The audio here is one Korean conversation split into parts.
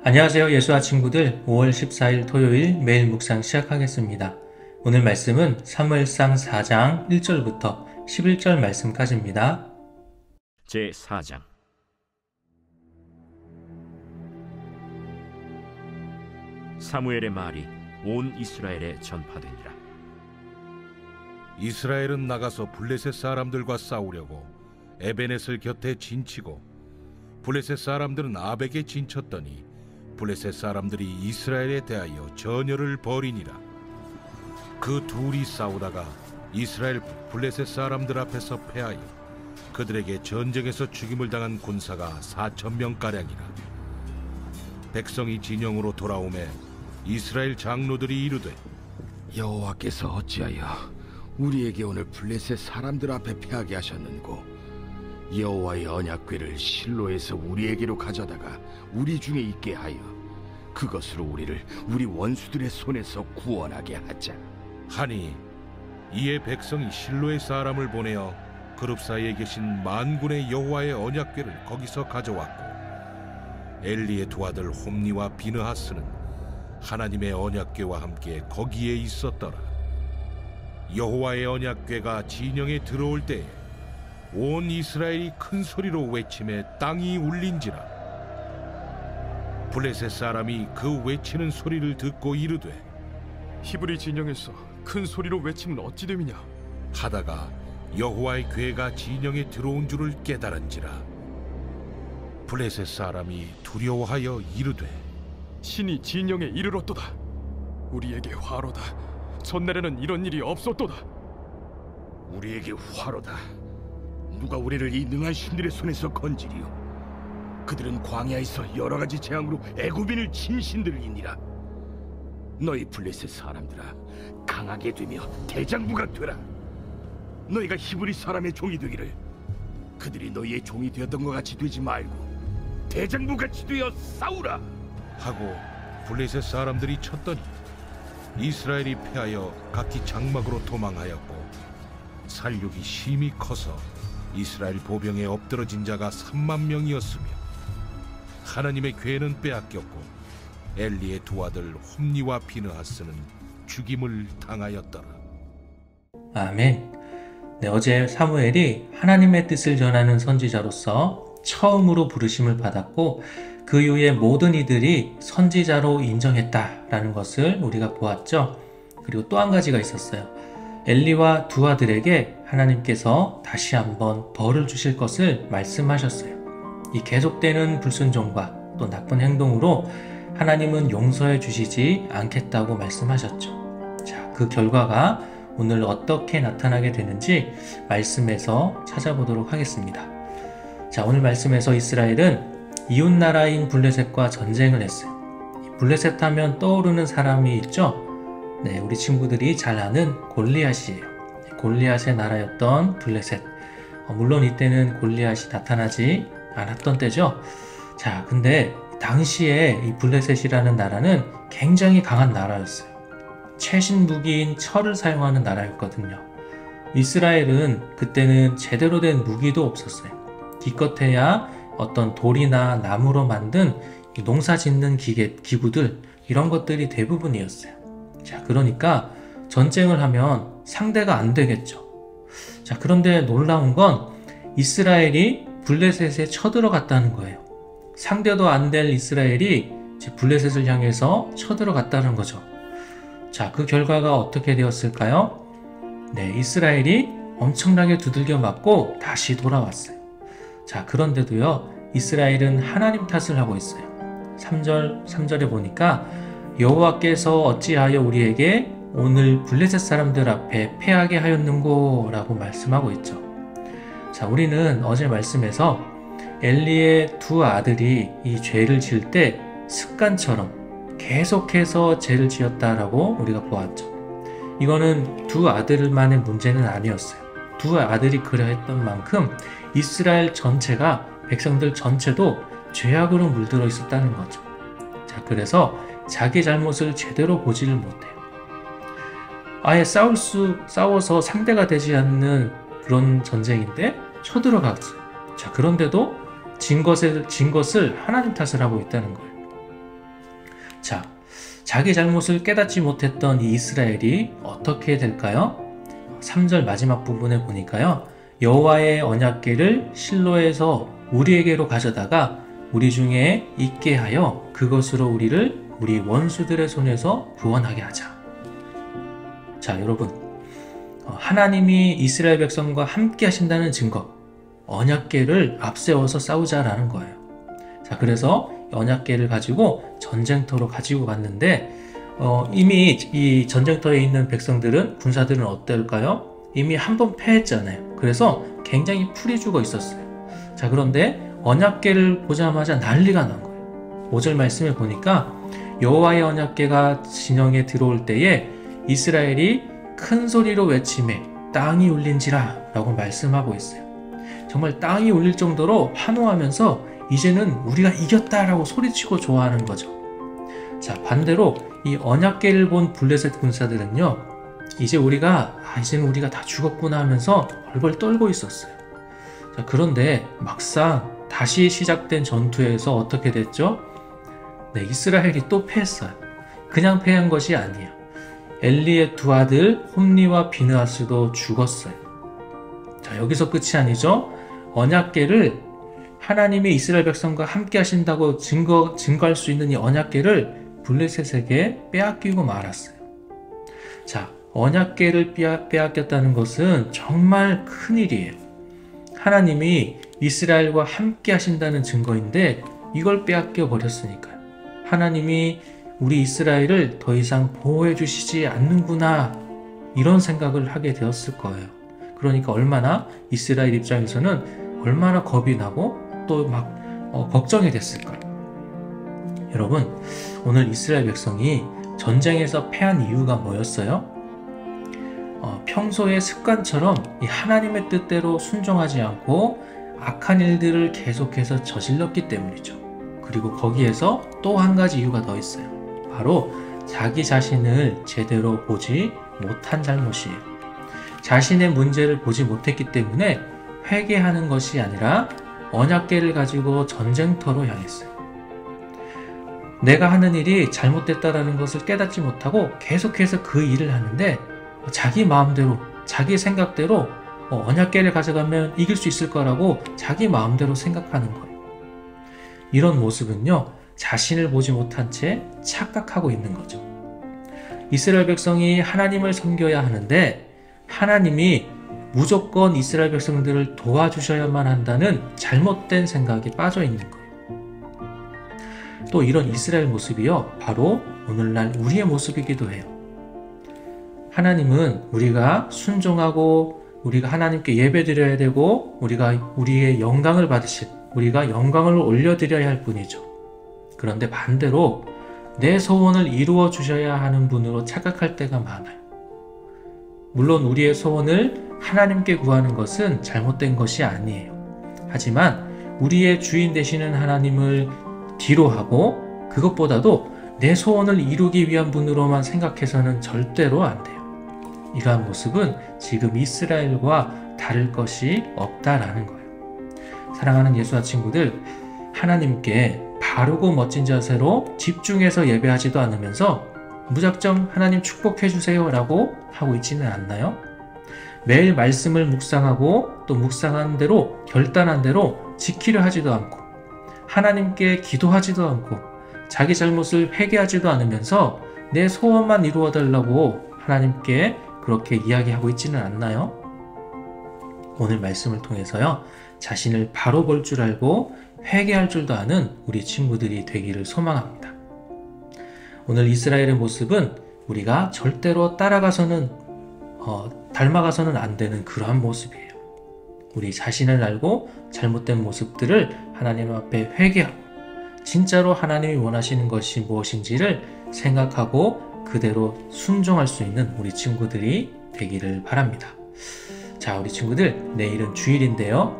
안녕하세요. 예수와 친구들 5월 14일 토요일 매일 묵상 시작하겠습니다. 오늘 말씀은 사무엘상 4장 1절부터 11절 말씀까지입니다. 제4장. 사무엘의 말이 온 이스라엘에 전파되니라. 이스라엘은 나가서 블레셋 사람들과 싸우려고 에베넷을 곁에 진치고 블레셋 사람들은 아벡에 진쳤더니 블레셋 사람들이 이스라엘에 대하여 전열을 벌이니라. 그 둘이 싸우다가 이스라엘 블레셋 사람들 앞에서 패하여 그들에게 전쟁에서 죽임을 당한 군사가 4,000명가량이라. 백성이 진영으로 돌아오매 이스라엘 장로들이 이르되, 여호와께서 어찌하여 우리에게 오늘 블레셋 사람들 앞에 패하게 하셨는고? 여호와의 언약궤를 실로에서 우리에게로 가져다가 우리 중에 있게 하여 그것으로 우리를 우리 원수들의 손에서 구원하게 하자. 하니 이에 백성이 실로의 사람을 보내어 그룹 사이에 계신 만군의 여호와의 언약궤를 거기서 가져왔고, 엘리의 두 아들 홈니와 비느하스는 하나님의 언약궤와 함께 거기에 있었더라. 여호와의 언약궤가 진영에 들어올 때에 온 이스라엘이 큰 소리로 외치매 땅이 울린지라. 블레셋 사람이 그 외치는 소리를 듣고 이르되, 히브리 진영에서 큰 소리로 외치면 어찌 됨이냐 하다가 여호와의 궤가 진영에 들어온 줄을 깨달은지라. 블레셋 사람이 두려워하여 이르되, 신이 진영에 이르렀도다. 우리에게 화로다. 전날에는 이런 일이 없었도다. 우리에게 화로다. 누가 우리를 이 능한 신들의 손에서 건지리요? 그들은 광야에서 여러 가지 재앙으로 애굽인을 친 신들이니라. 너희 블레셋 사람들아, 강하게 되며 대장부가 되라. 너희가 히브리 사람의 종이 되기를 그들이 너희의 종이 되었던 것 같이 되지 말고 대장부같이 되어 싸우라 하고 블레셋 사람들이 쳤더니 이스라엘이 패하여 각기 장막으로 도망하였고, 살육이 심히 커서 이스라엘 보병에 엎드러진 자가 30,000명이었으며 하나님의 궤는 빼앗겼고 엘리의 두 아들 홈니와 비느하스는 죽임을 당하였더라. 아멘. 어제 사무엘이 하나님의 뜻을 전하는 선지자로서 처음으로 부르심을 받았고 그 이후에 모든 이들이 선지자로 인정했다라는 것을 우리가 보았죠. 그리고 또 한 가지가 있었어요. 엘리와 두 아들에게 하나님께서 다시 한번 벌을 주실 것을 말씀하셨어요. 이 계속되는 불순종과 또 나쁜 행동으로 하나님은 용서해 주시지 않겠다고 말씀하셨죠. 자, 그 결과가 오늘 어떻게 나타나게 되는지 말씀에서 찾아보도록 하겠습니다. 자, 오늘 말씀에서 이스라엘은 이웃나라인 블레셋과 전쟁을 했어요. 블레셋 하면 떠오르는 사람이 있죠? 네, 우리 친구들이 잘 아는 골리앗이에요. 골리앗의 나라였던 블레셋. 물론 이때는 골리앗이 나타나지 않았던 때죠. 자, 근데 당시에 이 블레셋이라는 나라는 굉장히 강한 나라였어요. 최신 무기인 철을 사용하는 나라였거든요. 이스라엘은 그때는 제대로 된 무기도 없었어요. 기껏해야 어떤 돌이나 나무로 만든 농사 짓는 기구들, 이런 것들이 대부분이었어요. 자, 그러니까 전쟁을 하면 상대가 안 되겠죠. 자, 그런데 놀라운 건 이스라엘이 블레셋에 쳐들어갔다는 거예요. 상대도 안 될 이스라엘이 블레셋을 향해서 쳐들어갔다는 거죠. 자, 그 결과가 어떻게 되었을까요? 네, 이스라엘이 엄청나게 두들겨 맞고 다시 돌아왔어요. 자, 그런데도요, 이스라엘은 하나님 탓을 하고 있어요. 3절에 보니까 여호와께서 어찌하여 우리에게 오늘 블레셋 사람들 앞에 패하게 하였는고 라고 말씀하고 있죠. 자, 우리는 어제 말씀에서 엘리의 두 아들이 이 죄를 지을 때 습관처럼 계속해서 죄를 지었다라고 우리가 보았죠. 이거는 두 아들만의 문제는 아니었어요. 두 아들이 그러했던 만큼 이스라엘 전체가, 백성들 전체도 죄악으로 물들어 있었다는 거죠. 자, 그래서 자기 잘못을 제대로 보지를 못해요. 아예 싸워서 상대가 되지 않는 그런 전쟁인데 쳐들어갔어요. 자, 그런데도 진 것을 하나님 탓을 하고 있다는 거예요. 자, 자기 잘못을 깨닫지 못했던 이 이스라엘이 어떻게 될까요? 3절 마지막 부분에 보니까요. 여호와의 언약궤를 실로에서 우리에게로 가져다가 우리 중에 있게 하여 그것으로 우리를 우리 원수들의 손에서 구원하게 하자. 자, 여러분, 하나님이 이스라엘 백성과 함께 하신다는 증거, 언약궤를 앞세워서 싸우자라는 거예요. 자, 그래서 언약궤를 가지고 전쟁터로 가지고 갔는데 이미 이 전쟁터에 있는 백성들은, 군사들은 어떨까요? 이미 한 번 패했잖아요. 그래서 굉장히 풀이 죽어 있었어요. 자, 그런데 언약궤를 보자마자 난리가 난 거예요. 5절 말씀에 보니까 여호와의 언약궤가 진영에 들어올 때에 이스라엘이 큰 소리로 외치매 땅이 울린지라 라고 말씀하고 있어요. 정말 땅이 울릴 정도로 환호하면서 이제는 우리가 이겼다라고 소리치고 좋아하는 거죠. 자, 반대로 이 언약궤를 본 블레셋 군사들은요, 이제는 우리가 다 죽었구나 하면서 벌벌 떨고 있었어요. 자, 그런데 막상 다시 시작된 전투에서 어떻게 됐죠? 네, 이스라엘이 또 패했어요. 그냥 패한 것이 아니에요. 엘리의 두 아들 홈니와 비느하스도 죽었어요. 자, 여기서 끝이 아니죠. 언약궤를, 하나님이 이스라엘 백성과 함께 하신다고 증거할 수 있는 이 언약궤를 블레셋에게 빼앗기고 말았어요. 자, 언약궤를 빼앗겼다는 것은 정말 큰일이에요. 하나님이 이스라엘과 함께 하신다는 증거인데 이걸 빼앗겨 버렸으니까요. 하나님이 우리 이스라엘을 더 이상 보호해 주시지 않는구나, 이런 생각을 하게 되었을 거예요. 그러니까 얼마나 이스라엘 입장에서는 얼마나 겁이 나고 또 막 걱정이 됐을까요? 여러분, 오늘 이스라엘 백성이 전쟁에서 패한 이유가 뭐였어요? 평소의 습관처럼 이 하나님의 뜻대로 순종하지 않고 악한 일들을 계속해서 저질렀기 때문이죠. 그리고 거기에서 또 한 가지 이유가 더 있어요. 바로 자기 자신을 제대로 보지 못한 잘못이에요. 자신의 문제를 보지 못했기 때문에 회개하는 것이 아니라 언약궤를 가지고 전쟁터로 향했어요. 내가 하는 일이 잘못됐다라는 것을 깨닫지 못하고 계속해서 그 일을 하는데 자기 마음대로, 자기 생각대로 언약궤를 가져가면 이길 수 있을 거라고 자기 마음대로 생각하는 거예요. 이런 모습은요, 자신을 보지 못한 채 착각하고 있는 거죠. 이스라엘 백성이 하나님을 섬겨야 하는데 하나님이 무조건 이스라엘 백성들을 도와주셔야만 한다는 잘못된 생각에 빠져 있는 거예요. 또 이런 이스라엘 모습이요, 바로 오늘날 우리의 모습이기도 해요. 하나님은 우리가 순종하고 우리가 하나님께 예배드려야 되고 우리의 영광을 받으실, 우리가 영광을 올려드려야 할 분이죠. 그런데 반대로 내 소원을 이루어 주셔야 하는 분으로 착각할 때가 많아요. 물론 우리의 소원을 하나님께 구하는 것은 잘못된 것이 아니에요. 하지만 우리의 주인 되시는 하나님을 뒤로 하고 그것보다도 내 소원을 이루기 위한 분으로만 생각해서는 절대로 안 돼요. 이러한 모습은 지금 이스라엘과 다를 것이 없다라는 거예요. 사랑하는 예수와 친구들, 하나님께 바르고 멋진 자세로 집중해서 예배하지도 않으면서 무작정 하나님 축복해 주세요 라고 하고 있지는 않나요? 매일 말씀을 묵상하고 또 묵상한 대로 결단한 대로 지키려 하지도 않고 하나님께 기도하지도 않고 자기 잘못을 회개하지도 않으면서 내 소원만 이루어 달라고 하나님께 그렇게 이야기하고 있지는 않나요? 오늘 말씀을 통해서요, 자신을 바로 볼 줄 알고 회개할 줄도 아는 우리 친구들이 되기를 소망합니다. 오늘 이스라엘의 모습은 우리가 절대로 따라가서는 닮아가서는 안 되는 그러한 모습이에요. 우리 자신을 알고 잘못된 모습들을 하나님 앞에 회개하고 진짜로 하나님이 원하시는 것이 무엇인지를 생각하고 그대로 순종할 수 있는 우리 친구들이 되기를 바랍니다. 자, 우리 친구들, 내일은 주일인데요,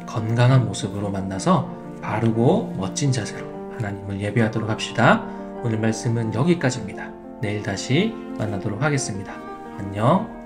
건강한 모습으로 만나서 바르고 멋진 자세로 하나님을 예배하도록 합시다. 오늘 말씀은 여기까지입니다. 내일 다시 만나도록 하겠습니다. 안녕.